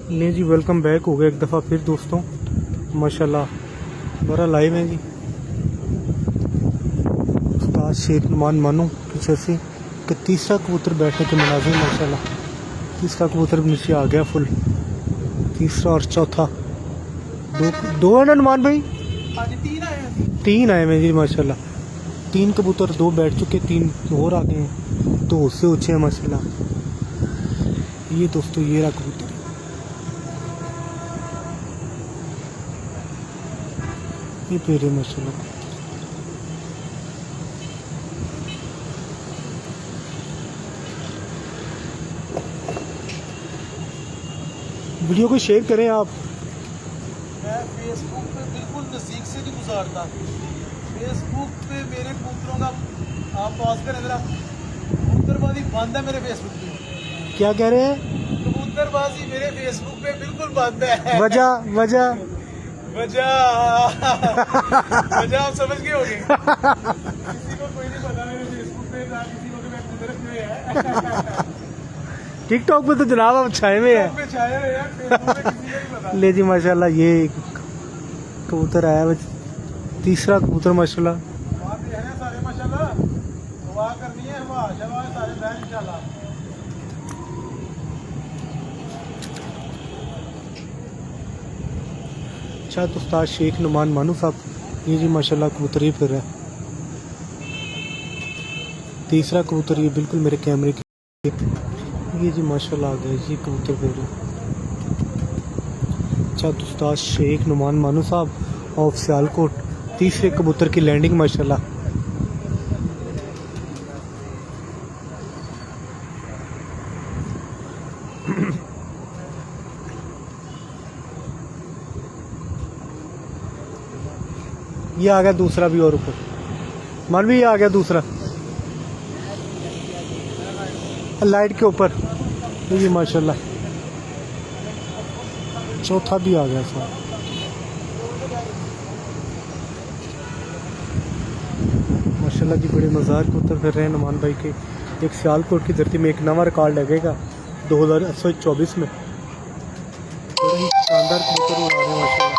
ले जी, welcome back हो गया एक दफ़ा फिर दोस्तों। माशाल्लाह बड़ा लाइव है जी। उस्ताद शेख नुमान मानू पीछे से कि तीसरा कबूतर बैठने के मनाजिर माशाल्लाह। तीसरा कबूतर नीचे आ गया फुल। तीसरा और चौथा दो है ना नुमान भाई? तीन आए हैं जी माशाल्लाह। तीन कबूतर दो बैठ चुके, तीन और आ गए हैं, दो उससे ऊँचे हैं माशाल्लाह। ये दोस्तों ये रहा कबूतर, ये पेरे माशाल्लाह। वीडियो को शेयर करें आप। मैं फेसबुक पे बिल्कुल नज़दीक से नहीं गुजारता। फेसबुक पे मेरे कबूतरों का आप पॉज करें जरा, कबूतरबाजी बंद है मेरे फेसबुक पे। क्या कह रहे हैं? कबूतरबाजी मेरे फेसबुक पे बिल्कुल बंद है। वजह वजह वजह वजह आप समझ गए होंगे। किसी को कोई नहीं पता मेरे फेसबुक पे, ना किसी को कि मैं कबूतर रखे हुए हैं। टिकटॉक पे तो जनाब आप छाए हुए हैं। पे छाए हुए हैं, फेसबुक पे किसी को नहीं पता। ले जी माशाल्लाह ये कबूतर आया है, तीसरा कबूतर माशाल्लाह। वहाँ पे है सारे माशाल्लाह, दुआ करनी है, वाह शाबाश सारे बहन इंशाल्लाह। अच्छा तो उस्ताद शेख नुमान मानू साहब ये जी माशाल्लाह कबूतर ही फिर है। तीसरा कबूतर ये बिल्कुल मेरे कैमरे के, ये जी माशाल्लाह आ गए जी कबूतर फिर। अच्छा तो उस्ताद शेख नुमान मानू साहब ऑफ सियालकोट, तीसरे कबूतर की लैंडिंग माशाल्लाह। ये आ गया दूसरा भी और ऊपर, मान भी ये आ गया दूसरा लाइट के ऊपर, ये माशाल्लाह। चौथा भी आ गया सर। माशाल्लाह जी बड़े मज़ार के उतर फिर रहे हैं नुमान भाई के। एक सियालकोट की धरती में एक नवा रिकॉर्ड लगेगा 2024 में। बड़े ही शानदार कबूतर उड़ा रहे हैं माशाल्लाह।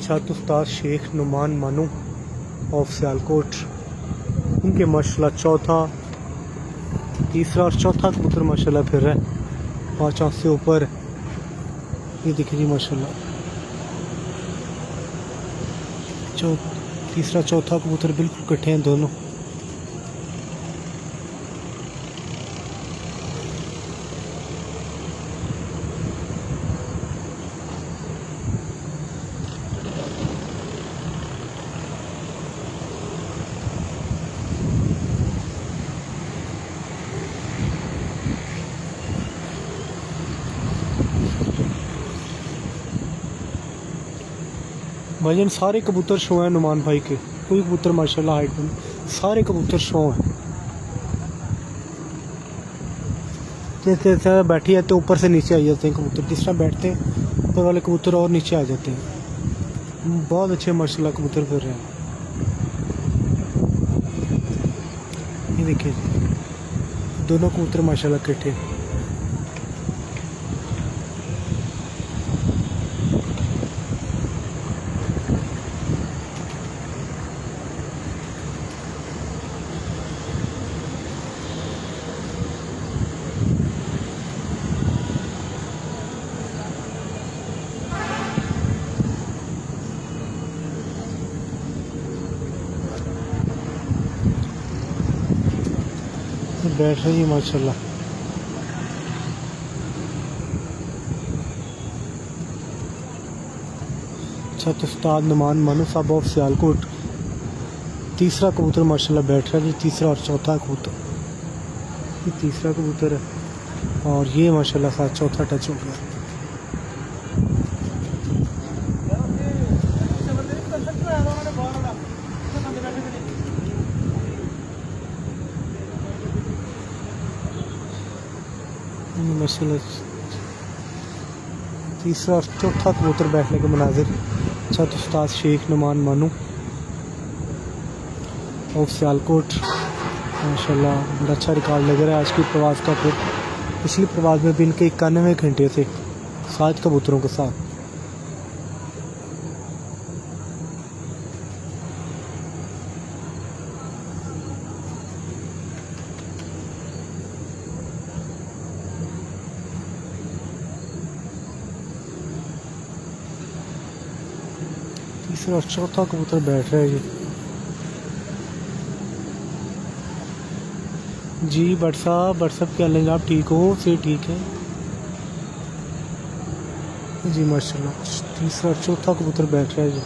छात उस्ताद शेख नुमान मानू ऑफ सियालकोट, इनके माशाल्लाह चौथा, तीसरा और चौथा कबूतर माशाल्लाह फिर रहा है 5 आंख से ऊपर। ये देखिए जी माशाल्लाह तीसरा चौथा कबूतर बिल्कुल इकट्ठे हैं दोनों। भाईजान सारे कबूतर शो हैं नुमान भाई के, कोई कबूतर माशाल्लाह हाइट में, सारे कबूतर शो हैं। जैसे जैसे बैठी है तो ऊपर से नीचे आ जाते हैं कबूतर, जिस तरह बैठते हैं ऊपर वाले कबूतर और नीचे आ जाते हैं। बहुत अच्छे माशाल्लाह कबूतर फिर रहे हैं। ये देखिए दोनों कबूतर माशाल्लाह इकट्ठे। बैठ रही है माशाल्लाह। अच्छा तो उस्ताद नुमान मानू साहब ऑफ सियालकोट, तीसरा कबूतर माशाल्लाह बैठ रहा है जी, तीसरा और चौथा कबूतर। ये तीसरा कबूतर है और ये माशाल्लाह साथ चौथा टच हो गया। माशाल्लाह तीसरा और चौथा कबूतर बैठने के मनाजिर छत उस्ताद शेख नुमान मानू ऑफ सियालकोट। माशाल्लाह बड़ा अच्छा रिकॉर्ड लग रहा है आज की प्रवास का। फिर पिछली प्रवास में भी इनके 91 घंटे थे 7 कबूतरों के साथ। तीसरा और चौथा कबूतर बैठ रहा है जी। भट्ट साहब क्या लेंगे आप? ठीक हो? से ठीक है जी माशाल्लाह। तीसरा और चौथा कबूतर बैठ रहा है जी।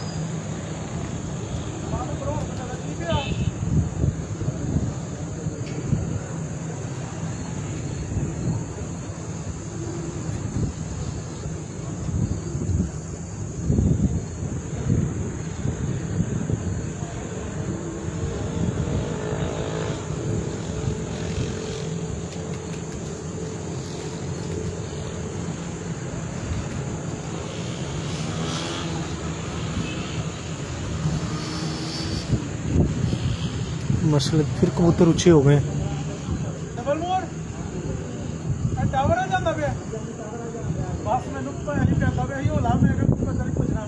माशाल्लाह फिर कबूतर ऊंचे हो गए। डबल मोर टावर आ जाता पे बस मैंने पता नहीं कहता पे ही होला मैं अगर कुछ पता नहीं पूछना।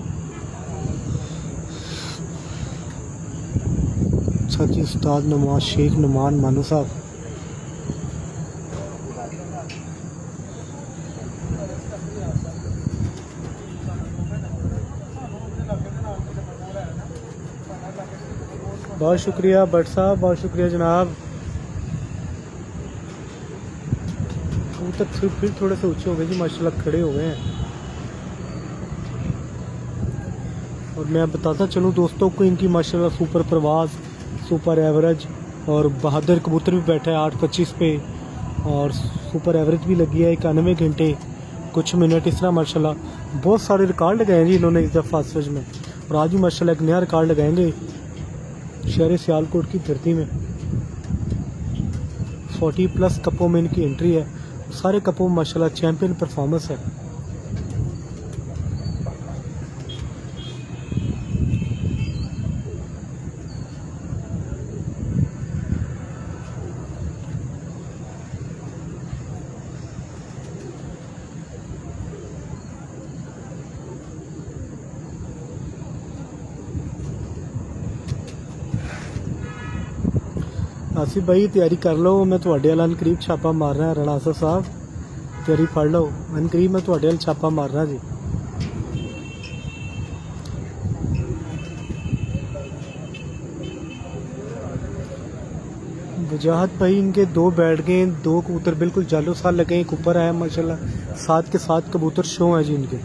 अच्छा जी उस्ताद नवाज शेख नुमान मानू साहब। बहुत शुक्रिया भट्ट साहब, बहुत शुक्रिया जनाब। कबूतर फिर थोड़े से ऊंचे हो गए जी माशाल्लाह, खड़े हो गए हैं। और मैं बताता चलूँ दोस्तों को इनकी माशाल्लाह सुपर प्रवास, सुपर एवरेज और बहादुर कबूतर भी बैठा है 8:25 पे और सुपर एवरेज भी लगी है 91 घंटे कुछ मिनट। इस तरह माशाल्लाह बहुत सारे रिकॉर्ड लगाए हैं जी इन्होंने इस दफ़ा सच में। और आज भी माशाल्लाह एक नया रिकॉर्ड लगाएंगे शहर सियालकोट की धरती में। 40+ कपों में इनकी एंट्री है। सारे कपों में माशाल्लाह चैंपियन परफॉर्मेंस है। आसिफ भाई तैयारी कर लो, मैं थोड़े वाल अनकरीब छापा मारना है। रणासर साहब तैयारी फड़ लो, अनकरीब मैं थोड़े वाल छापा मारना जी। वजाहत भाई इनके 2 बैठ गए, 2 कबूतर बिल्कुल जालो साल लगे, एक ऊपर आया माशाल्लाह। 7 के 7 कबूतर शो हैं जी इनके।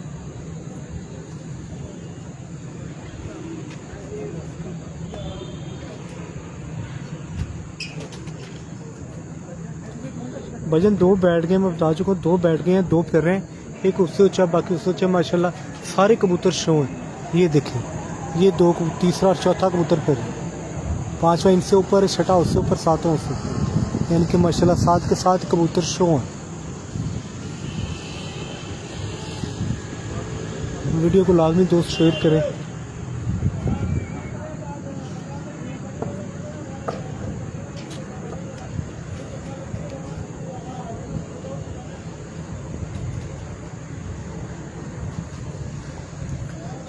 भजन 2 बैठ गए, मैं बता चुका हूँ 2 बैठ गए हैं, 2 फिर रहे हैं, एक उससे ऊंचा बाकी उससे ऊंचा माशाल्लाह सारे कबूतर शो हैं। ये देखें, ये 2 तीसरा और चौथा कबूतर फिर 5वां इनसे ऊपर, छठा उससे ऊपर, 7वां उससे ऊपर, यानी कि माशाल्लाह 7 के 7 कबूतर शो हैं। वीडियो को लाजमी दोस्त शेयर करें।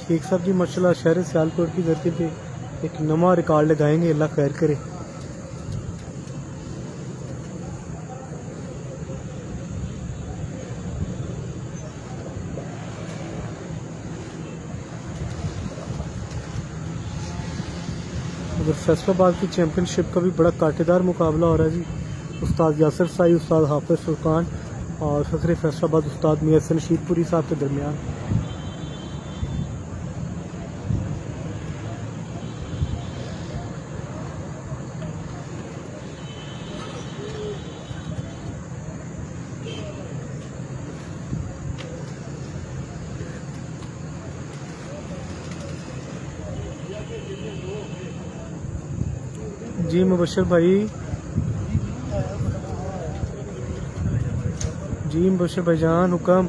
शेख साहब जी माशाल्लाह शहर सियालकोट की धरती पे एक नवा रिकॉर्ड लगाएंगे, अल्लाह खैर करे। उधर फैसलाबाद की चैंपियनशिप का भी बड़ा कांटेदार मुकाबला हो रहा है जी। उस्ताद यासर साई, उस्ताद हाफिज फुरकान और फखरे फैसलाबाद उस्ताद मियां रशीदपुरी साहब के दरमियान। जी मुबशर भाई, जी बशर भाईजान हुक्म।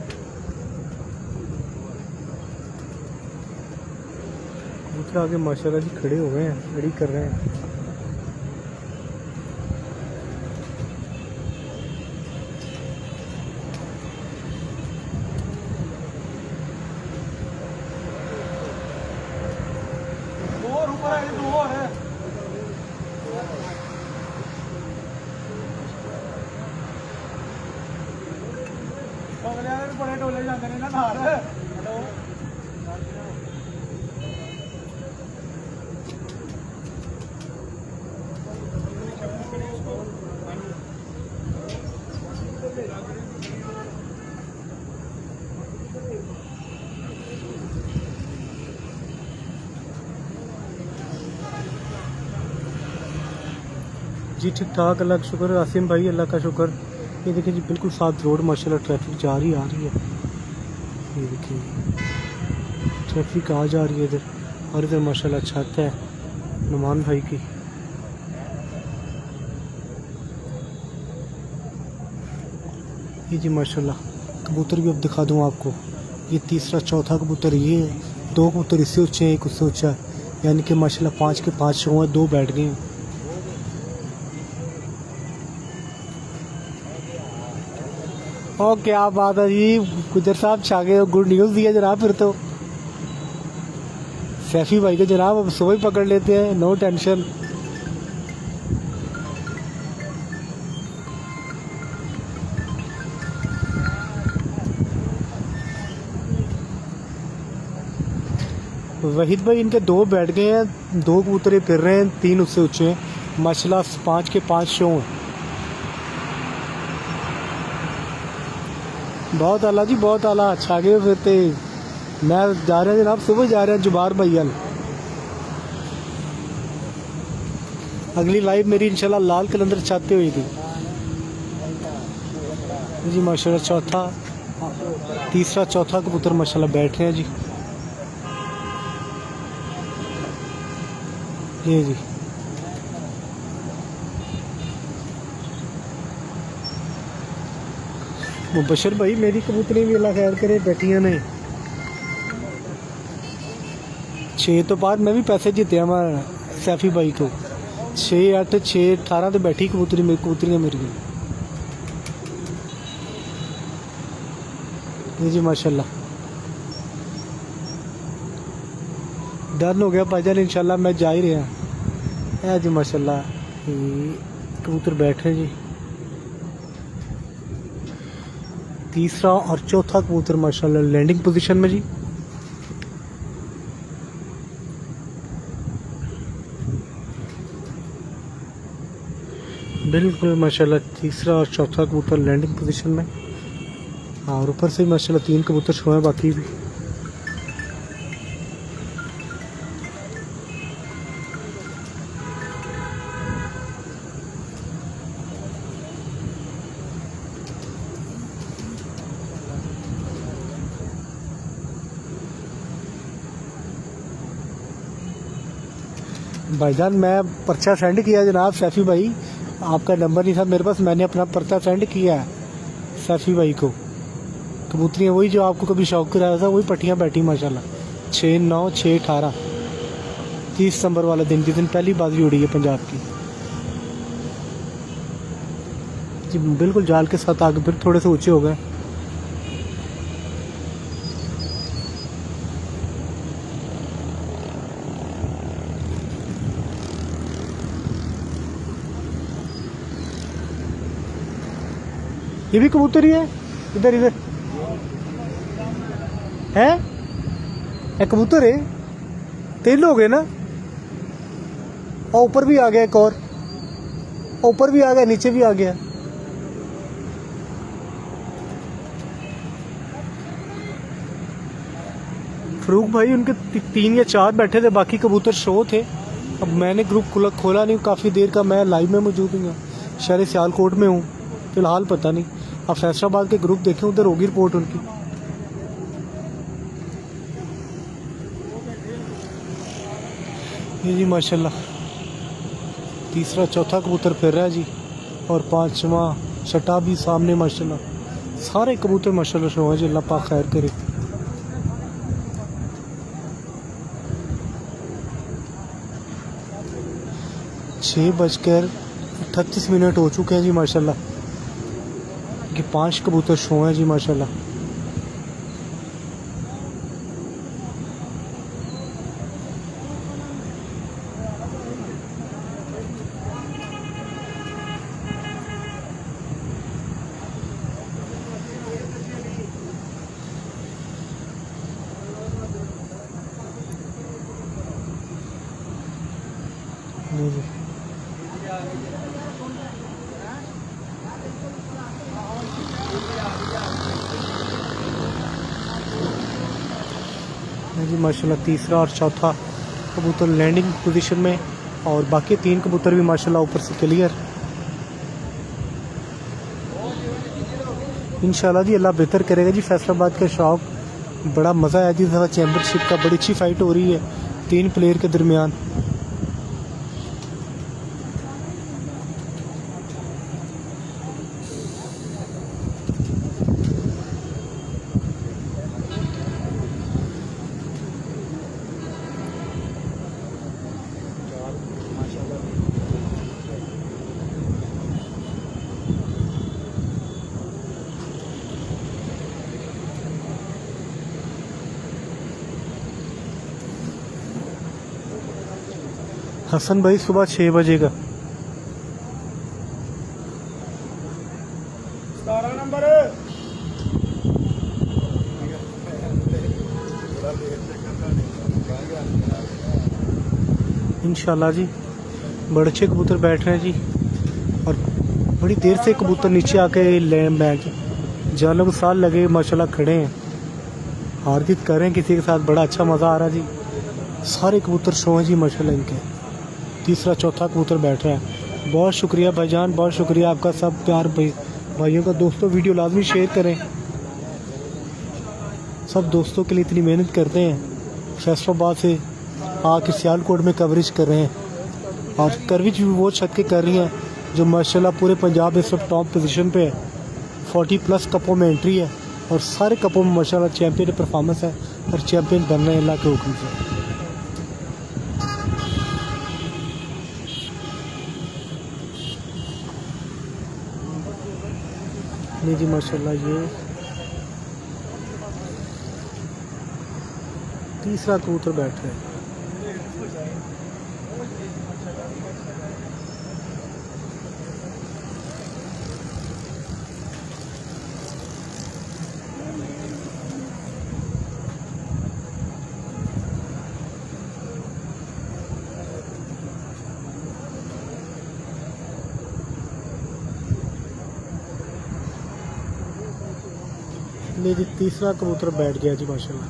कबूतर आगे माशाल्लाह जी खड़े हो गए हैं, रेडी कर रहे हैं। और ऊपर आए 2 और है। अगले वाले बड़े डोले जाते हैं ना नाल। हेलो जी ठीक ठाक, अल्लाह का शुक्र। आसिम भाई अल्लाह का शुक्र। ये देखिए जी बिल्कुल साथ रोड माशाल्लाह ट्रैफिक जा रही आ रही है। ये देखिए ट्रैफिक आ जा रही है इधर, और इधर माशाल्लाह छत है नुमान भाई की। ये जी माशाल्लाह कबूतर भी अब दिखा दूँ आपको। ये तीसरा चौथा कबूतर ये है। 2 कबूतर इससे ऊंचे हैं, एक उससे ऊंचा है, यानी कि माशाल्लाह 5 के 5 शो हैं, 2 बैठ गए हैं। ओ क्या बात है जी, गुजर साहब छा गए, गुड न्यूज़ दिया जनाब। फिर तो सैफी भाई को जनाब अब सुबह ही पकड़ लेते हैं, नो टेंशन। वहीद भाई इनके 2 बैठ गए हैं, 2 कबूतर फिर रहे हैं, 3 उससे ऊंचे हैं, माशाल्लाह 5 के 5 शो हैं। बहुत आला जी, बहुत आला, छा गए फिरते। मैं जा रहे हैं जनाब, सुबह जा रहे हैं जुबार भैया। अगली लाइव मेरी इंशाल्लाह लाल कलंदर चाहते हुई थी जी। माशाल्लाह चौथा तीसरा चौथा कबूतर माशाल्लाह बैठ रहे हैं जी। ये जी मुबशर भाई मेरी कबूतरी भी अल्लाह खैर करे बैठिया ने। 6 तो बाद मैं भी पैसे जीते हमारा सैफी भाई को। 6 8 6 18 तो बैठी कबूतरी मेरी, कबूतरियाँ मेरी। ये जी माशाल्लाह डन हो गया भाईजान, इंशाल्लाह मैं जा ही रहा है जी। माशाल्लाह कबूतर बैठ रहे जी। तीसरा और चौथा कबूतर माशाल्लाह लैंडिंग पोजीशन में जी। बिल्कुल माशाल्लाह तीसरा और चौथा कबूतर लैंडिंग पोजीशन में, और ऊपर से माशाल्लाह 3 कबूतर छुए हैं बाकी भी। भाईजान मैं पर्चा सेंड किया जनाब सैफी भाई, आपका नंबर नहीं था मेरे पास, मैंने अपना पर्चा सेंड किया है सैफी भाई को। कबूतरियाँ वही जो आपको कभी शौक कराया था, वही पट्टियाँ बैठी माशाल्लाह। 6 9 6 18 30 दिसंबर वाले दिन, जिस दिन पहली बाजी उड़ी है पंजाब की जी। बिल्कुल जाल के साथ आगे फिर थोड़े से ऊंचे हो गए। ये भी कबूतर ही है, इधर इधर है, कबूतर है। 3 हो गए ना, और ऊपर भी आ गया एक और, ऊपर भी आ गया नीचे भी आ गया। फरूक भाई उनके 3 या 4 बैठे थे, बाकी कबूतर शो थे। अब मैंने ग्रुप खोला नहीं काफ़ी देर का, मैं लाइव में मौजूद हूँ, शहर सियालकोट में हूँ फिलहाल, पता नहीं अब फैसलाबाद के ग्रुप देखें, उधर होगी रिपोर्ट उनकी। ये जी माशाल्लाह तीसरा चौथा कबूतर फिर रहा है जी, और 5वां छठा भी सामने माशाल्लाह सारे कबूतर माशाल्लाह शो हैं जी, अल्लाह पाक खैर करे। छः बजकर 38 हो चुके हैं जी माशाल्लाह। ये 5 कबूतर शो हैं जी माशाल्लाह। जी जी जी माशाल्लाह। तीसरा और चौथा कबूतर लैंडिंग पोजीशन में और बाकी 3 कबूतर भी माशाल्लाह ऊपर से क्लियर। इंशाल्लाह जी अल्लाह बेहतर करेगा जी। फैसलाबाद का शौक बड़ा मज़ा आया जी। चैम्पियनशिप का बड़ी अच्छी फाइट हो रही है 3 प्लेयर के दरमियान। हसन भाई सुबह 6 बजे का 17 नंबर। इंशाल्लाह जी। बड़े अच्छे कबूतर बैठ रहे हैं जी और बड़ी देर से कबूतर नीचे आके बैठ जानों को साल लगे माशाल्लाह खड़े हैं, हार जीत कर रहे हैं किसी के साथ। बड़ा अच्छा मज़ा आ रहा है जी। सारे कबूतर शो हैं जी माशाल्लाह इनके। तीसरा चौथा कबूतर बैठ रहा है। बहुत शुक्रिया भाईजान, बहुत शुक्रिया आपका। सब प्यार भाइयों का। दोस्तों वीडियो लाजमी शेयर करें। सब दोस्तों के लिए इतनी मेहनत करते हैं, फैसलाबाद से आके सियालकोट में कवरेज कर रहे हैं और कवरेज भी वो छक्के कर रही हैं जो माशाल्लाह पूरे पंजाब में सब टॉप पोजीशन पे है। 40+ कपों में एंट्री है और सारे कपों में माशाल्लाह चैंपियन परफॉर्मेंस है और चैंपियन बन रहे हैं अल्लाह के हुक्म से। नहीं जी माशाल्लाह। ये तीसरा कबूतर बैठ रहा है। नहीं जी तीसरा कबूतर बैठ गया जी माशाल्लाह।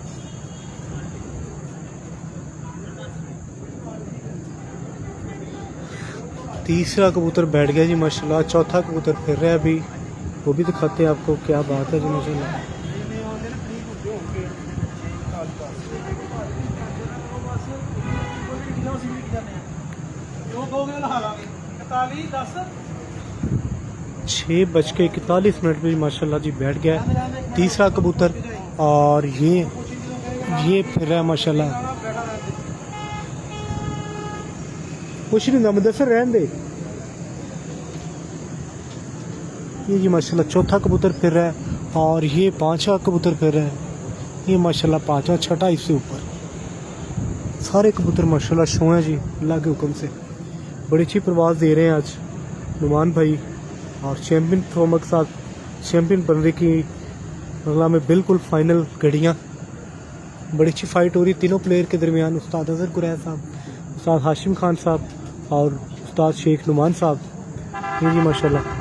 तीसरा कबूतर बैठ गया जी माशाल्लाह। चौथा कबूतर फिर रहा है अभी, वो भी दिखाते हैं आपको। क्या बात है जी माशाल्लाह। छः बज के 41 मिनट में माशाल्लाह जी बैठ गया तीसरा कबूतर और ये फिर रहा है माशाल्लाह। कुछ नहीं ना मुदस्सिर रहने दे। ये जी माशाल्लाह चौथा कबूतर फिर रहा है और ये 5वां कबूतर फिर रहा है। ये माशाल्लाह 5वां 6वां इससे ऊपर सारे कबूतर माशाल्लाह शो हैं जी अल्लाह के हुक्म से। बड़ी अच्छी प्रवास दे रहे हैं आज नुमान भाई और चैम्पियन परफॉर्मर के साथ चैम्पियन बनने की अगला में बिल्कुल फाइनल घड़ियाँ। बड़ी अच्छी फाइट हो रही तीनों प्लेयर के दरमियान। उस्ताद अजहर कुरैश साहब, उस्ताद हाशिम खान साहब और उस्ताद शेख नुमान साहब। ये जी माशाल्लाह।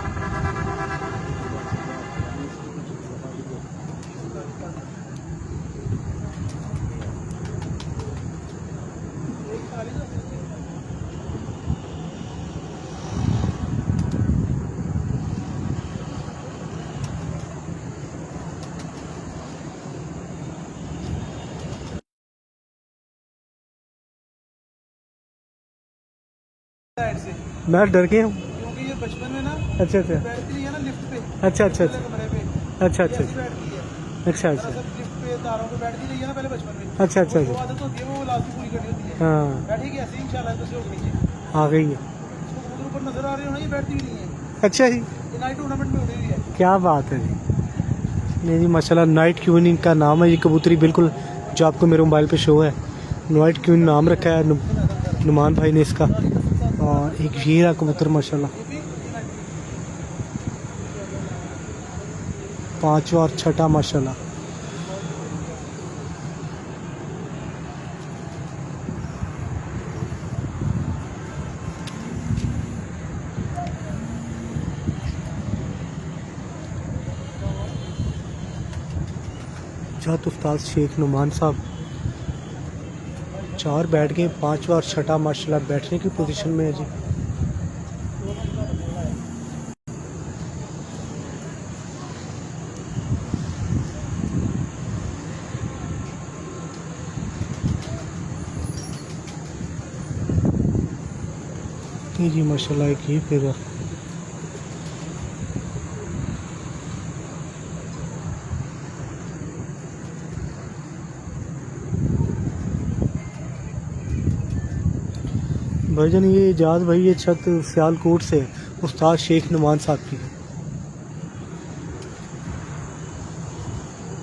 साइड से मैं डर गया हूँ क्योंकि ये बचपन में ना अच्छा अच्छा बैठती है ना लिफ्ट पे अच्छा अच्छा अच्छा कमरे पे, अच्छा अच्छा ऐसी बैठती है। अच्छा अच्छा दरअसल लिफ्ट पे तारों पे बैठती रही है ना पहले बचपन में। अच्छा अच्छा वो अच्छा आदत होती है, वो लाजमी पूरी करनी होती है। हाँ बैठेगी ऐसे ही इंशाल्लाह तो से होगी नीचे। आ गई है। इसको कबूतर ऊपर नजर आ रहे हो ना, ये बैठती भी नहीं है। अच्छा जी, ये नाइट टूर्नामेंट में उड़ी हुई है। क्या बात है जी। नहीं जी माशाल्लाह, नाइट क्वीन इनका नाम है। ये कबूतरी बिल्कुल जो आपको मेरे मोबाइल पे शो है, नाइट क्वीन नाम रखा है नुमान भाई ने इसका। और एक ये रहा कबूतर माशाल्लाह, ये भी ये नाइट टूर्नामेंट। पांचवा और छठा माशाल्लाह। जहाँ उस्ताद शेख नुमान साहब 4 बैठ गए, पांचवा और छठा माशाल्लाह बैठने की पोजीशन में है जी। ये जी माशाल्लाह एक ये फिर भाईजान ये इजाज़ भाई, ये छत सियालकोट से उस्ताद शेख नुमान साहब की।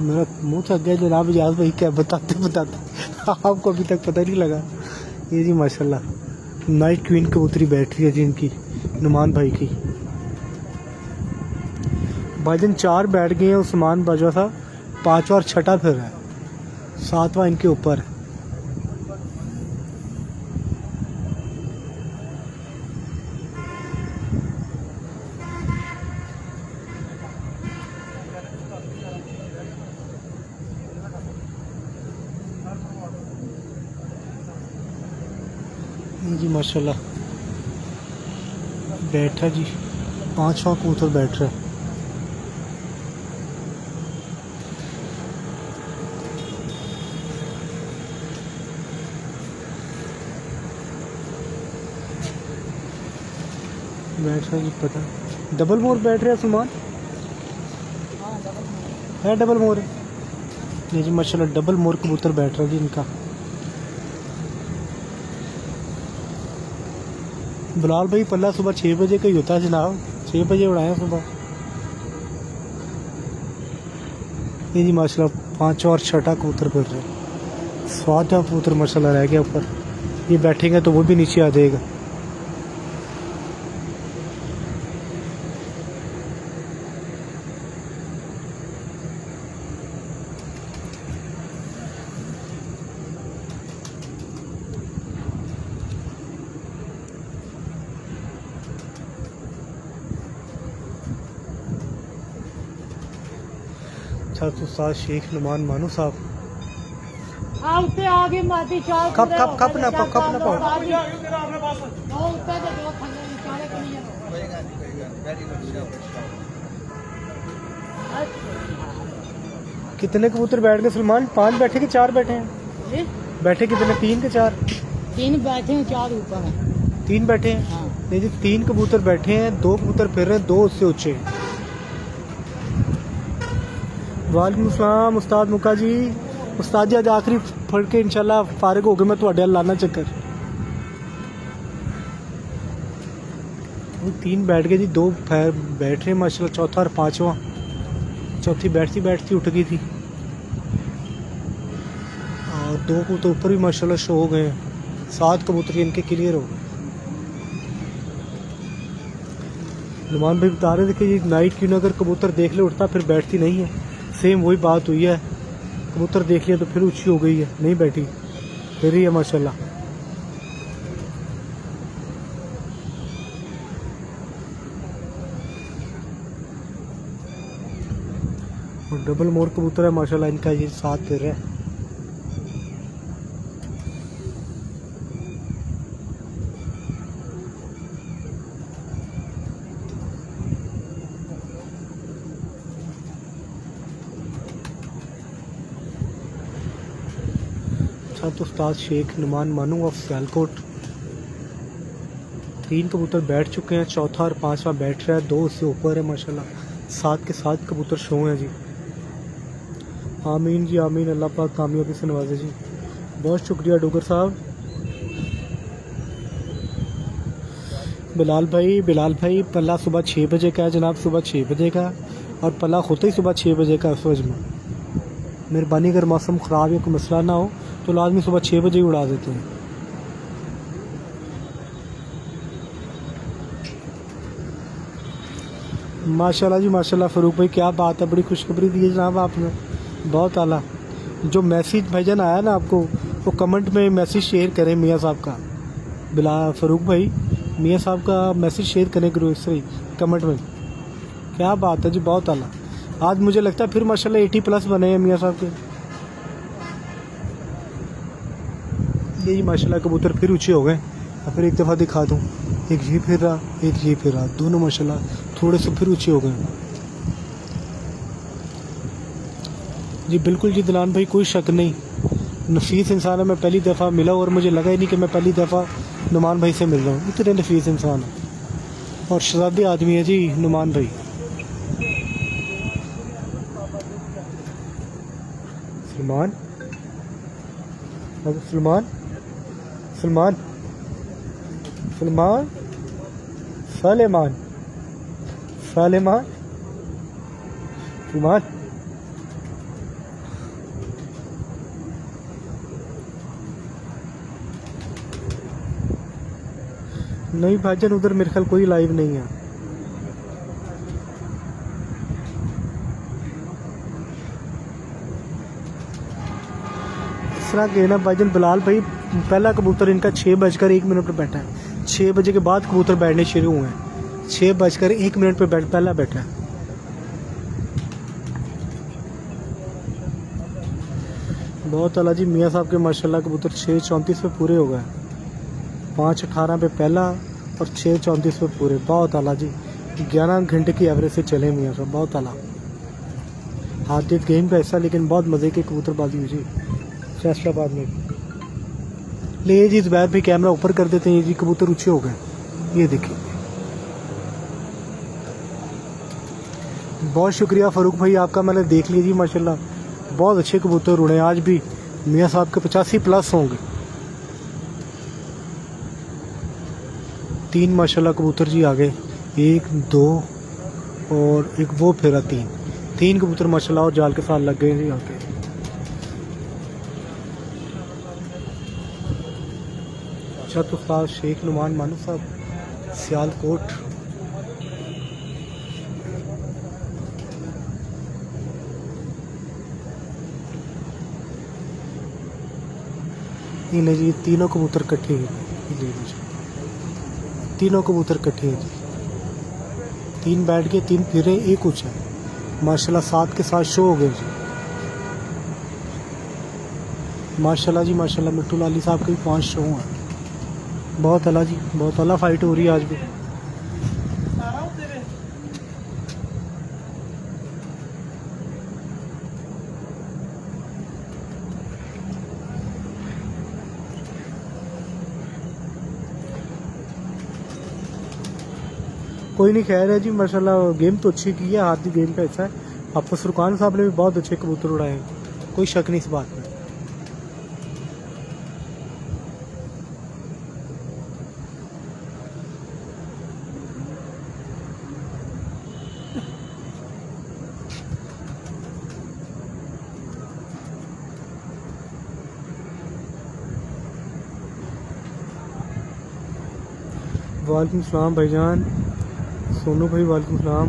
मेरा मुंह थक गया जनाब इजाज़ भाई, क्या बताते बताते आपको अभी तक पता नहीं लगा। ये जी माशाल्लाह नाइट क्वीन कबूतरी बैठ रही है जी इनकी, नुमान भाई की। भाईजान 4 बैठ गए हैं, उस्मान बाजवा था, पांचवा और छठा फिर है, सातवां इनके ऊपर है। जी माशाल्लाह बैठा जी, पांचवा कबूतर बैठ रहा है। बैठ रहा जी, पता डबल मोर बैठ रहा है सुमान है, डबल मोर ये जी माशाल्लाह डबल मोर कबूतर बैठ रहा है जी इनका। बिलाल भाई पल्ला सुबह 6 बजे का ही होता है जनाब, 6 बजे उड़ाए सुबह। ये जी माशाल्लाह पांचवा और छठा कबूतर फिर रहे, सातवां कबूतर माशाल्लाह रह गया ऊपर। ये बैठेंगे तो वो भी नीचे आ जाएगा। छत उस्ताद शेख नुमान मानू साहब। आगे आगे माती चाल कब ना पाओ। तेरा अपने पास है। कितने कबूतर बैठ गए सलमान? 5 बैठे कि 4 बैठे हैं? बैठे कितने, 3 के 4? 3 बैठे हैं, 4 ऊपर हैं। 3 बैठे हैं। हाँ। नहीं जी 3 कबूतर बैठे हैं, 2 कबूतर फिर रहे हैं, 2 उससे ऊंचे हैं। वालेकुम अस्सलाम उस्ताद मुका जी। उस्ताद जी आज आखिरी फड़ के इंशाल्लाह फारिग हो गए, मैं तुहाडे अल लाना चक्कर। वो 3 बैठ गए जी, 2 बैठ रहे माशाल्लाह, चौथा और पांचवा। चौथी बैठती उठ गई थी, और 2 कबूतर ऊपर भी माशाल्लाह शो हो गए हैं। 7 कबूतर इनके क्लियर हो गए। नुमान भाई बता रहे थे कि ये नाइट क्यों, अगर कबूतर देख ले उठता फिर बैठती नहीं है। सेम वही बात हुई है, कबूतर देख लिया तो फिर ऊंची हो गई है, नहीं बैठी, फिर ही है माशाल्लाह। और डबल मोर कबूतर है माशाल्लाह इनका, ये 7 फिर है। छत उस्ताद शेख नुमान मानू ऑफ सियालकोट। 3 कबूतर बैठ चुके हैं, चौथा और पांचवा बैठ रहा है, 2 उससे ऊपर है माशाल्लाह। साथ के साथ कबूतर शो हैं जी। आमीन जी आमीन, अल्लाह पाक कामयाबी से नवाजे जी। बहुत शुक्रिया डोगर साहब। बिलाल भाई पल्ला सुबह 6 बजे का है जनाब, सुबह 6 बजे का, और पल्ला होते ही सुबह 6 बजे का है फौज में। मेहरबानी अगर मौसम ख़राब या कोई मसला ना हो तो लाजमी सुबह 6 बजे ही उड़ा देते हैं। माशाल्लाह जी माशाल्लाह। फ़रूक भाई क्या बात है, बड़ी खुशखबरी दी है जनाब आपने, बहुत आला। जो मैसेज भाईजान आया ना आपको, वो कमेंट में मैसेज शेयर करें मियाँ साहब का। फ़रूक भाई मियाँ साहब का मैसेज शेयर करें करो इस तरह कमेंट में। क्या बात है जी, बहुत आला। आज मुझे लगता है फिर माशाल्लाह 80+ बने हैं मियाँ साहब के। ये जी माशाल्लाह कबूतर फिर ऊँचे हो गए। फिर एक दफ़ा दिखा दूँ, एक ये फिर रहा, एक ये फिर रहा, दोनों माशाल्लाह थोड़े से फिर ऊँचे हो गए जी। बिल्कुल जी दिलान भाई, कोई शक नहीं, नफीस इंसान है। मैं पहली दफ़ा मिला और मुझे लगा ही नहीं कि मैं पहली दफ़ा नुमान भाई से मिल रहा हूँ। इतने नफीस इंसान है और शराबी आदमी है जी नुमान भाई। सलमान सलमान सलमान सलमान सलेमान सलेमान सलमान। नहीं भाईजान, उधर मेरे ख्याल कोई लाइव नहीं है। इस तरह के ना भाईजान। बिलाल भाई पहला कबूतर इनका 6:01 पर बैठा है। 6 बजे के बाद कबूतर बैठने शुरू हुए हैं। 6:01 पर पहला बैठा है। बहुत अला जी। मियाँ साहब के माशाल्लाह कबूतर 6:34 पे पूरे हो गए। 5:18 पे पहला और 6:34 पे पूरे। बहुत आला जी। 11 घंटे की एवरेज से चले मियाँ साहब, बहुत आला। हार्दिक गेम का हिस्सा, लेकिन बहुत मज़े की कबूतरबाजी हुई जी फैसलाबाद में। ले जी ज़ुबैर भाई कैमरा ऊपर कर देते हैं जी, कबूतर ऊँचे हो गए। ये देखिए, बहुत शुक्रिया फ़ारूक भाई आपका, मैंने देख लिया जी माशाल्लाह। बहुत अच्छे कबूतर उड़े आज भी। मियाँ साहब के 85+ होंगे। 3 माशाल्लाह कबूतर जी आ गए। 1 2 और एक वो फेरा 3 कबूतर माशाल्लाह और जाल के साथ लग गए जी आके। छत उस्ताद शेख नुमान मानू साहब, सियालकोट। नहीं जी, तीनों कबूतर इकट्ठे हैं। तीनों कबूतर इकट्ठे हैं जी। 3 बैठ के 3 फिरे, एक ऊँचा है माशाल्लाह। 7 के साथ शो हो गए जी माशाल्लाह जी माशाल्लाह। मिट्टू लाली साहब के भी 5 शो हैं। बहुत अला जी, बहुत अला फाइट हो रही है आज भी। कोई नहीं, खैर है जी माशाल्लाह। गेम तो अच्छी की है, हाथ गेम का हिस्सा है। आपको फुरकान साहब ने भी बहुत अच्छे कबूतर उड़ाए हैं, कोई शक नहीं इस बात में। वालेकुम सलाम भाईजान। सोनू भाई वालेकुम सलाम।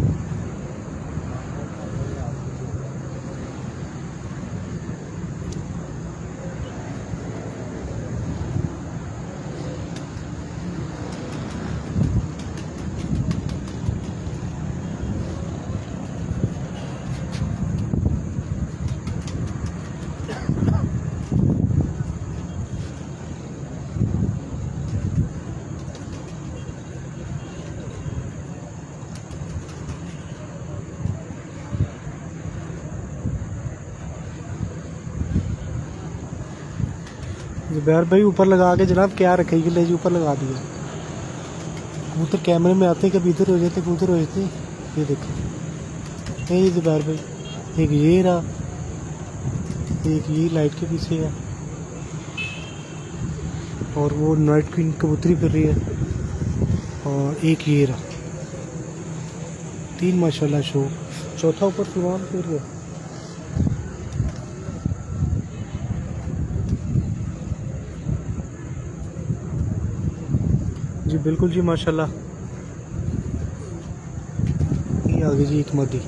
जुबैर भाई ऊपर लगा के जनाब क्या रखेगी, ले जी ऊपर लगा दिया। कबूतर कैमरे में आते कभी इधर हो जाते, कबूतर हो जाते। ये देखो ये दोपहर भाई, एक ये रहा, एक ये लाइट के पीछे है, और वो नाइट क्वीन कबूतरी फिर रही है, और एक ये रहा। 3 माशाल्लाह शो। चौथा ऊपर सुल्तान फिर रहा है। जी बिल्कुल जी माशाल्लाह। ये आगे जी एक मदी।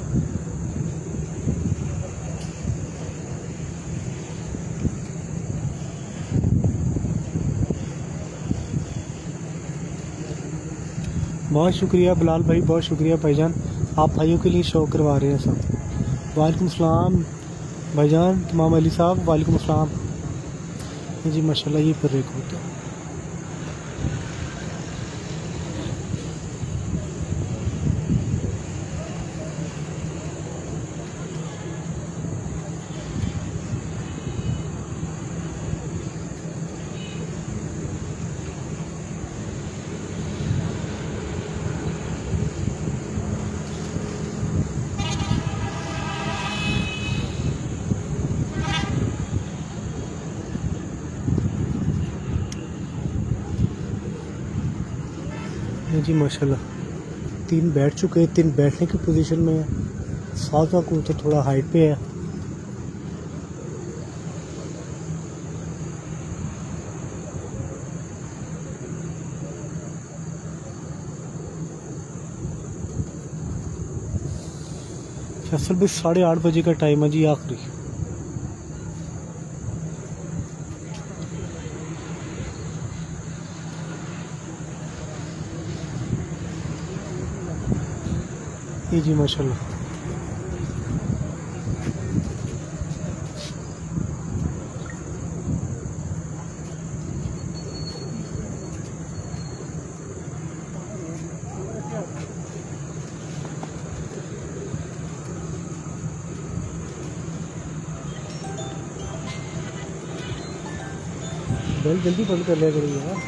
बहुत शुक्रिया बिलाल भाई, बहुत शुक्रिया भाईजान, आप भाइयों के लिए शो करवा रहे हैं सब। वालेकुम सलाम भाईजान तमाम अली साहब, वालेकुम सलाम। जी माशाल्लाह ये फिर एक होता है। जी माशाल्लाह 3 बैठ चुके हैं, 3 बैठने की पोजीशन में है। 7वां कबूतर थोड़ा हाइट पे है। फैसल भाई 8:30 बजे का टाइम है जी आखिरी। जी माशाल्लाह। बेल जल्दी बंद कर लिया करो यार।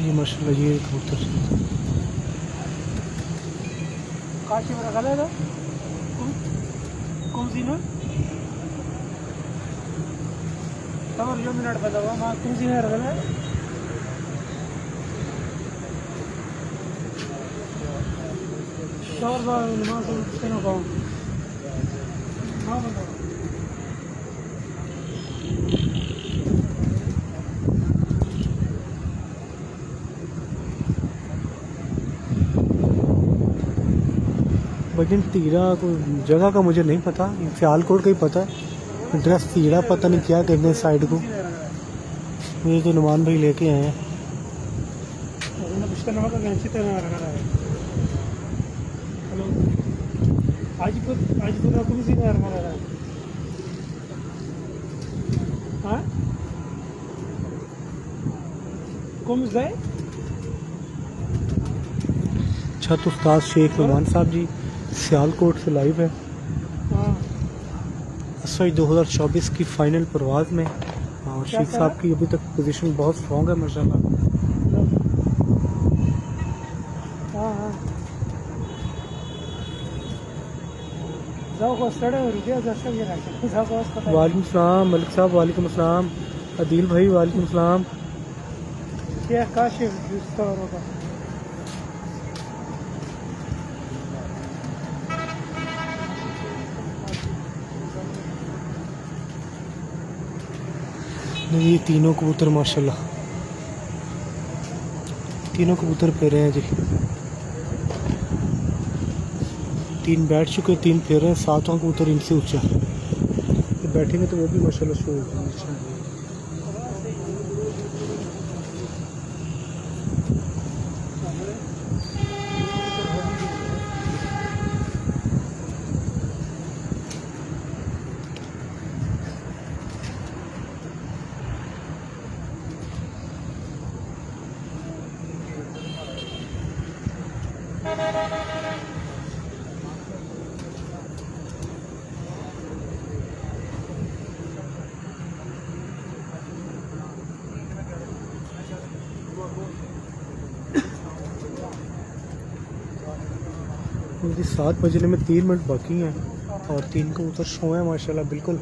ये माशाल्लाह ये कबूतर काशी में रखा था कौन सी ना तब जो मिनट पता हुआ माँ कौन सी है रखा है और माँ से ना कहूँ हाँ बताओ लेकिन तीरा कोई जगह का मुझे नहीं पता, सियालकोट का ही पता है। एड्रेस तीरा पता नहीं क्या कहते हैं साइड को। ये तो नुमान भाई लेके आए हैं। छत उस्ताद शेख नुमान साहब जी सियालकोट से लाइव है। असवाई 2024 की फाइनल परवाज में, और शेख साहब की अभी तक पोजीशन बहुत स्ट्रॉन्ग है माशाल्लाह। वालेकुम सलाम मलिक साहब, वालेकुम सलाम अदील भाई, वालेकुम सलाम। क्या काशिफ ये तीनों कबूतर माशाल्लाह, तीनों कबूतर फिर रहे हैं जी। 3 बैठ चुके, 3 फिर रहे हैं। 7वां कबूतर इनसे ऊंचा, बैठेंगे तो वो भी माशाल्लाह शो होगा। जी 7 बजने में 3 मिनट बाकी हैं और 3 कबूतर शो हैं माशाल्लाह बिल्कुल।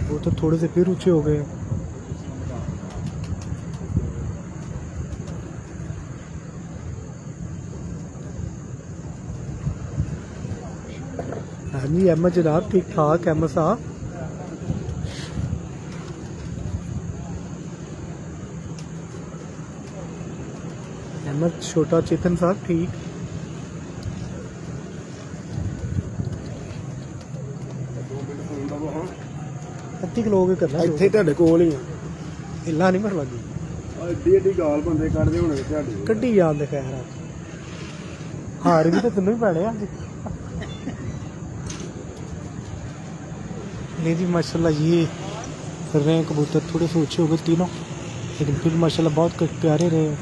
वो तो थोड़े से फिर ऊंचे हो गए हैं। हाँ जी अहमद जनाब ठीक ठाक अहमद साहब। अहमद छोटा चेतन साहब ठीक। ਅੱਧੀ ਕਿਲੋ ਹੋ ਗਏ ਕਰਨਾ ਇੱਥੇ ਤੁਹਾਡੇ ਕੋਲ ਹੀ ਆ ਹਿੱਲਾ ਨਹੀਂ ਮਰਵਾਦੀ ਐਡੀ ਐਡੀ ਗਾਲ ਬੰਦੇ ਕੱਢਦੇ ਹੋਣੇ ਤੁਹਾਡੇ ਕੱਢੀ ਜਾਂਦੇ ਖੈਰ ਹਾਰ ਵੀ ਤਾਂ ਤੈਨੂੰ ਹੀ ਪੈਣੇ ਅੱਜ। नहीं जी माशाल्लाह ये कर रहे हैं कबूतर थोड़े से ऊंचे हो गए तीनों लेकिन फिर माशाल्लाह बहुत प्यारे रहे हैं।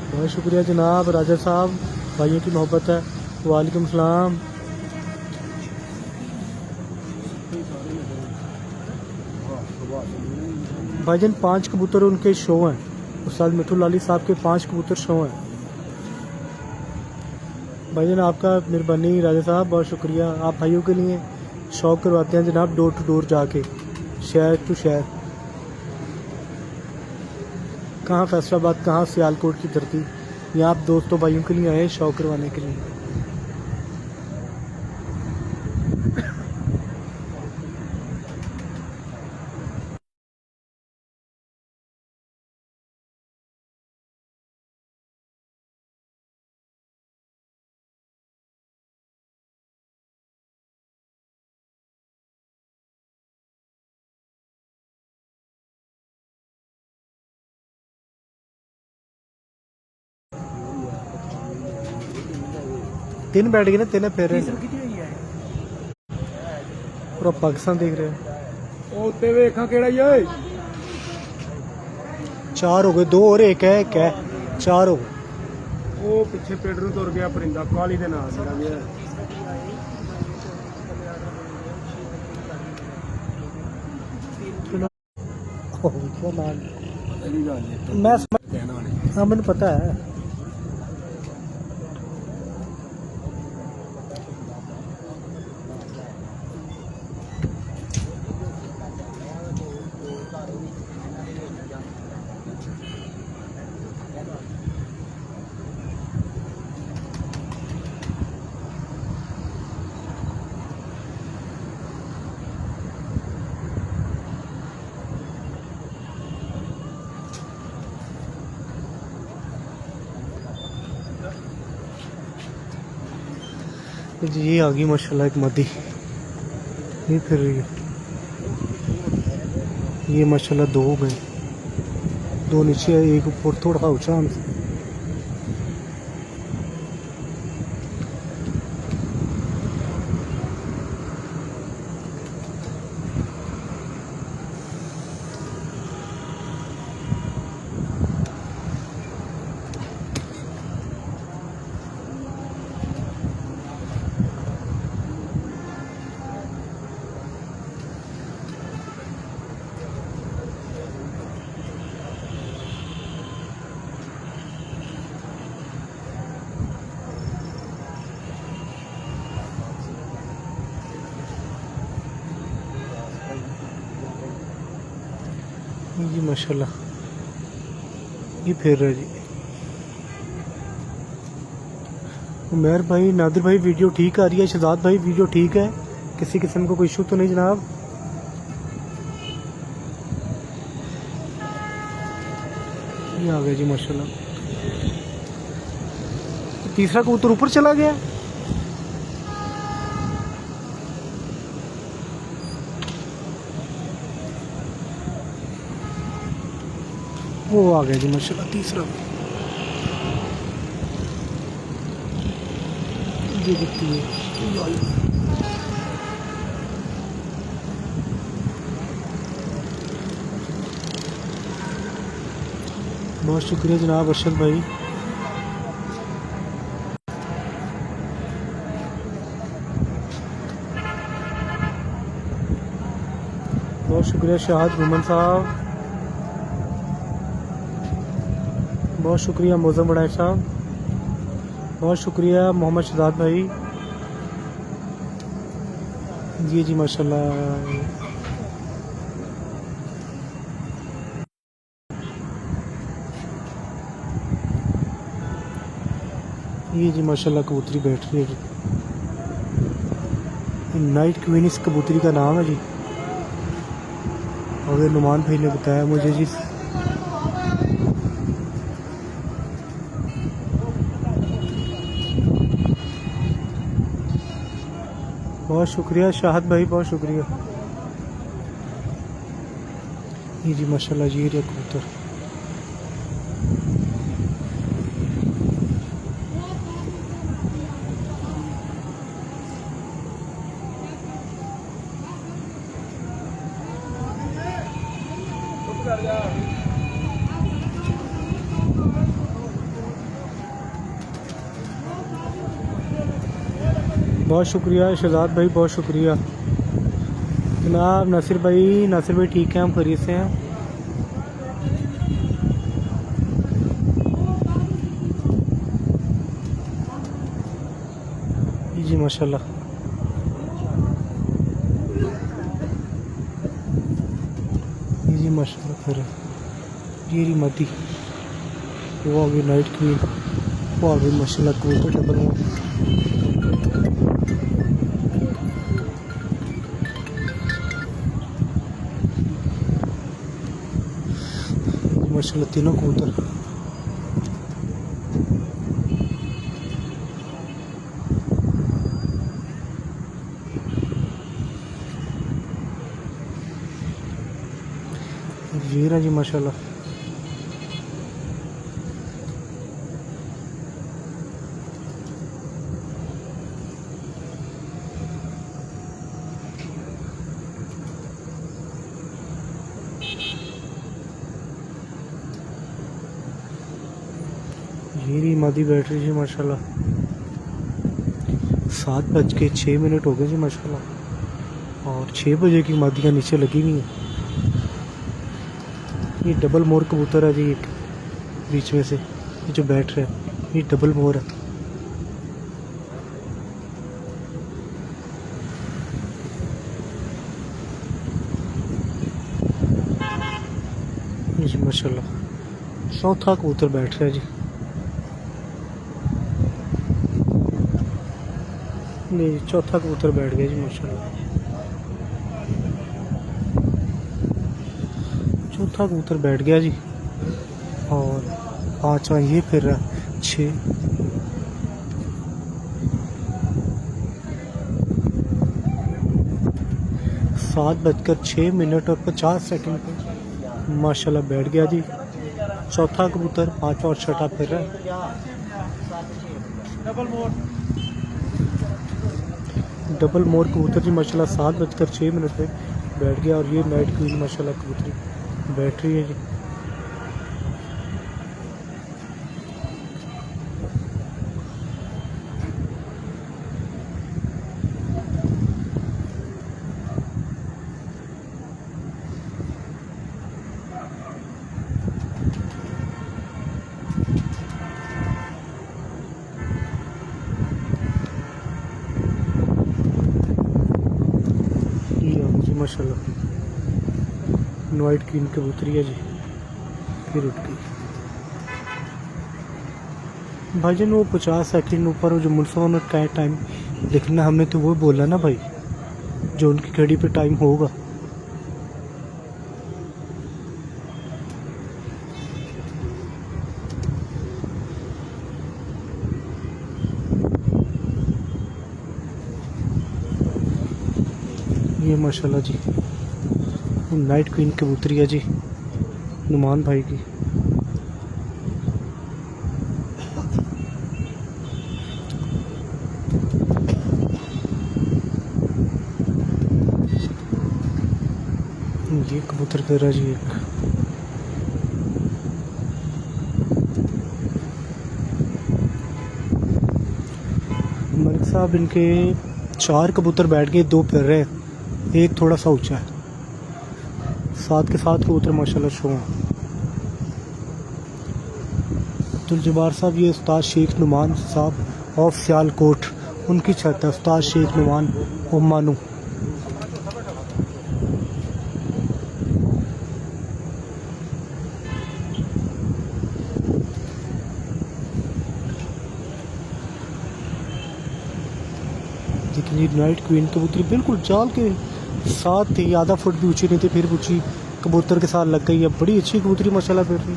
बहुत शुक्रिया जनाब राजा साहब भाइयों की मोहब्बत है। वालेकुम सलाम। भाईजान 5 कबूतर उनके शो हैं उस्ताद मिठू लाली साहब के 5 कबूतर शो हैं। भाईजान आपका मेहरबानी राजा साहब बहुत शुक्रिया। आप भाइयों के लिए शौक करवाते हैं जनाब डोर टू डोर जाके शहर टू शहर। कहाँ फैसलाबाद कहाँ सियालकोट की धरती यहाँ आप दोस्तों भाइयों के लिए आए शौक करवाने के लिए। तीन बैठ गए ना तीन फिर पूरा पाकिस्तान देख रहे हैं। ਉਹ ਉੱਤੇ ਵੇਖਾਂ ਕਿਹੜਾ ਹੀ ਓਏ 4 हो गए 2 और एक है 4 हो गए। ਉਹ ਪਿੱਛੇ ਪਿੰਡ ਨੂੰ ਤੁਰ ਗਿਆ ਪਰਿੰਦਾ ਕਾਲੀ ਦੇ ਨਾਲ ਜਿਹੜਾ ਵੀ ਹੈ क्या नाम ਇਹਦੀ ਗੱਲ ਹੈ मैं समझ ਕਹਿਣਾ ਨਹੀਂ हाँ मैंने पता है। जी ये आ गई माशाल्लाह एक मादी ये फिर रही है। ये माशाल्लाह 2 हो गए 2 नीचे है एक ऊपर थोड़ा ऊंचा हमसे। जी माशाल्लाह ये फिर रहा जी। उमर भाई नादिर भाई वीडियो ठीक आ रही है। शहजाद भाई वीडियो ठीक है किसी किस्म का कोई इशू तो नहीं जनाब। ये आ गया जी माशाल्लाह। तीसरा कबूतर ऊपर चला गया। वो आ गया जी माशाल्लाह तीसरा। ये दिखती है बहुत शुक्रिया जनाब अरशद भाई। बहुत शुक्रिया शाहद गुमन साहब, बहुत शुक्रिया मौजम बड़ाई साहब, बहुत शुक्रिया मोहम्मद शहजाद भाई। जी जी माशाल्लाह। ये जी माशाल्लाह कबूतरी बैठ रही है जी। नाइट क्वीन इस कबूतरी का नाम है जी, और नुमान भाई ने बताया मुझे जी। बहुत शुक्रिया शाहद भाई, बहुत शुक्रिया। ये जी माशाल्लाह जी ये कबूतर। बहुत शुक्रिया शहजाद भाई, बहुत शुक्रिया जनाब। नासिर भाई ठीक है, हम खरीद से हैं। जी माशाल्लाह। जी माशाल्लाह। फिर ये रही मदी, वो आ गई नाइट क्वीन, वो आ गई माशाल्लाह कबूतर डबल। माशाल्लाह तीनों कबूतर। ये रहा जी माशाल्लाह। ये रही मादी बैठ रही जी माशाल्लाह। 7:06 हो गए जी माशाल्लाह, और 6 बजे की मादियाँ नीचे लगी हुई हैं। ये डबल मोर कबूतर है जी, एक बीच में से ये जो बैठ रहा है ये डबल मोर है। जी माशाल्लाह। चौथा कबूतर बैठ रहा है जी। नहीं, चौथा कबूतर बैठ गया जी माशाल्लाह। चौथा कबूतर बैठ गया जी, और 5वां ये फिर रहा, 6। सात बजकर 6 और 50 सेकंड पे माशाल्लाह बैठ गया जी चौथा कबूतर। 5वां और 6वां फिर रहा है। डबल मोर कबूतर जी माशाल्लाह 7:06 पे बैठ गया, और ये नाइट क्वीन माशाल्लाह कबूतरी बैठ रही है जी। माशाल्लाह वाइट क्वीन कबूतरी है जी, फिर उठ गई भाईजान। वो 50 सेकंड ऊपर जो मुल्सों का टाइम लिखना हमने तो वो बोला ना भाई, जो उनकी घड़ी पे टाइम होगा। ये माशाल्लाह जी नाइट क्वीन कबूतरी है जी नुमान भाई की। ये कबूतर कर रहा जी एक। मलिक साहब इनके 4 कबूतर बैठ गए, 2 फिर रहे हैं, एक थोड़ा सा ऊंचा है। साथ के साथ कबूतर माशाल्लाह शो हैं। अब्दुल जब्बार साहब, ये उस्ताद शेख नुमान साहब ऑफ सियालकोट, उनकी छत है। उस्ताद शेख नुमान ओमानू। देखिए नाइट क्वीन कबूतरी बिल्कुल जाल के साथ थी, आधा फुट भी ऊंची नहीं थी, फिर ऊंची कबूतर के साथ लग गई है। बड़ी अच्छी कबूतरी माशाल्लाह फिर रही,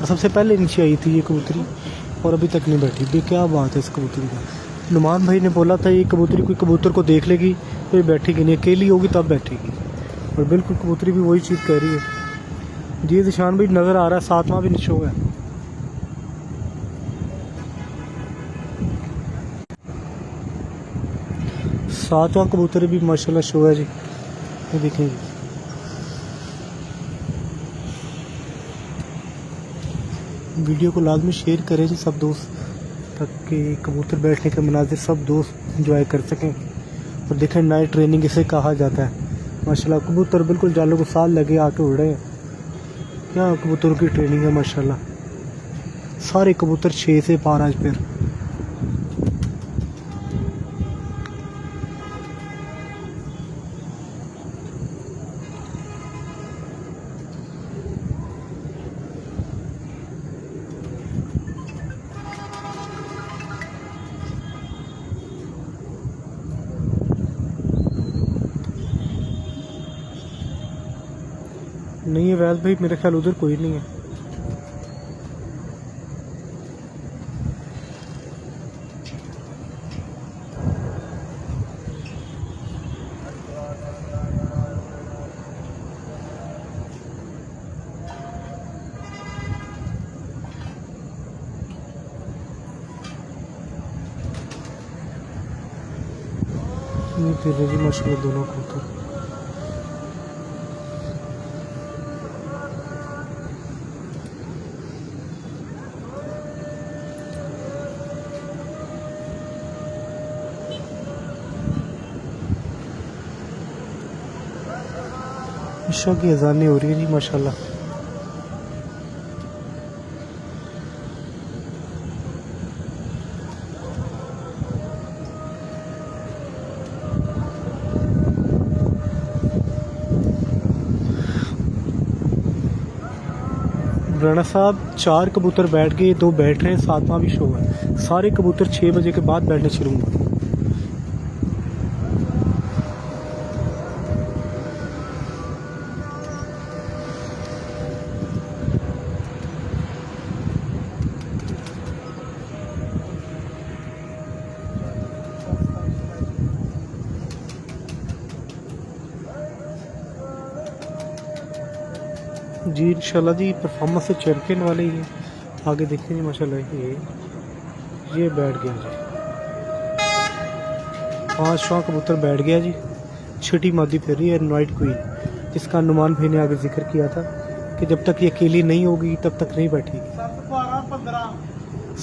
और सबसे पहले नीचे आई थी ये कबूतरी और अभी तक नहीं बैठी। ये क्या बात है इस कबूतरी का। नुमान भाई ने बोला था ये कबूतरी कोई कबूतर को देख लेगी तो ये बैठेगी नहीं, अकेली होगी तब बैठेगी, और बिल्कुल कबूतरी भी वही चीज़ कह रही है। जी निशान भाई नज़र आ रहा है, 7वां भी नीचे हुआ है। सातवां कबूतर भी माशाल्लाह शो है जी। ये देखें जी, वीडियो को लाजमी शेयर करें जी सब दोस्त, ताकि कबूतर बैठने के मनाजिर सब दोस्त इंजॉय कर सकें। और देखें नाइट ट्रेनिंग इसे कहा जाता है। माशाल्लाह कबूतर बिल्कुल जालों को साल लगे आके उड़ रहे हैं। क्या कबूतरों की ट्रेनिंग है माशाल्लाह। सारे कबूतर 6 से पार आज फिर। नहीं है वैद भाई, मेरे ख्याल उधर कोई नहीं है। नहीं फिर रही माशाल्लाह दोनों कबूतर। ईशा की अजानें हो रही है जी माशाल्लाह। राणा साहब 4 कबूतर बैठ गए, 2 बैठ रहे हैं, 7वां भी शो है। सारे कबूतर 6 बजे के बाद बैठने शुरू हुए। जी इंशाल्लाह जी परफॉर्मेंस से चैंपियन वाले ही हैं। आगे देखते हैं माशाल्लाह। ये बैठ गया जी, 5वां कबूतर बैठ गया जी। छठी मादी फिर रही है नाइट क्वीन, जिसका नुमान भाई ने आगे जिक्र किया था कि जब तक ये अकेली नहीं होगी तब तक नहीं बैठेगी।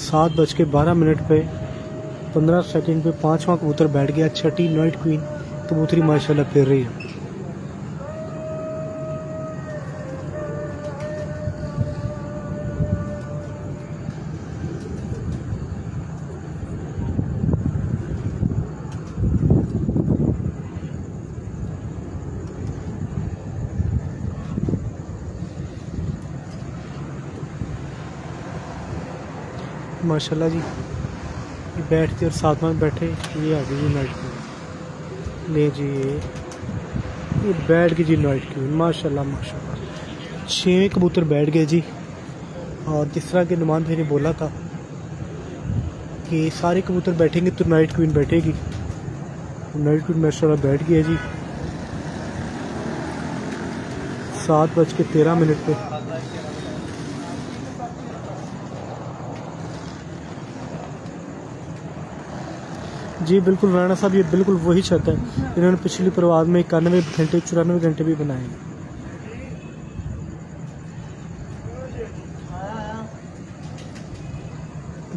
7:12 पे 15 सेकंड पे 5वां कबूतर बैठ गया। छठी नाइट क्वीन कबूतरी माशाल्लाह फिर रही है। माशाल्लाह जी ये बैठते और 7वां में बैठे। ये आ गई जी नाइट क्वीन। ले जी ये बैठ गई जी नाइट क्वीन माशाल्लाह माशाल्लाह। 6 कबूतर बैठ गए जी। और जिस तरह के नुमान भाई ने बोला था कि सारे कबूतर बैठेंगे तो नाइट क्वीन बैठेगी, नाइट क्वीन माशाल्लाह बैठ गई है जी। 7:13 पे जी बिल्कुल राणा साहब, ये बिल्कुल वही छत है इन्होंने पिछली परवाज में 91 घंटे 94 घंटे भी बनाए हैं।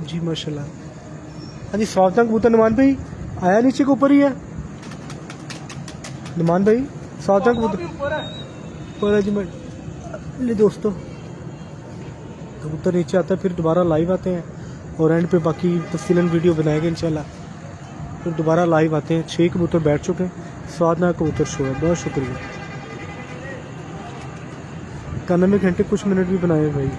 जी माशाल्लाह। हाँ जी स्वागत कबूतर नुमान भाई आया नीचे के ऊपर ही है। नुमान भाई स्वागत कबूतर ले दोस्तों, कबूतर नीचे आता है, फिर दोबारा लाइव आते हैं और एंड पे बाकी तफसीलन वीडियो बनाएंगे इंशाल्लाह। फिर दोबारा लाइव आते हैं। 6 कबूतर बैठ चुके हैं, 7 कबूतर शो है। बहुत शुक्रिया। 91 घंटे कुछ मिनट भी बनाए भाई।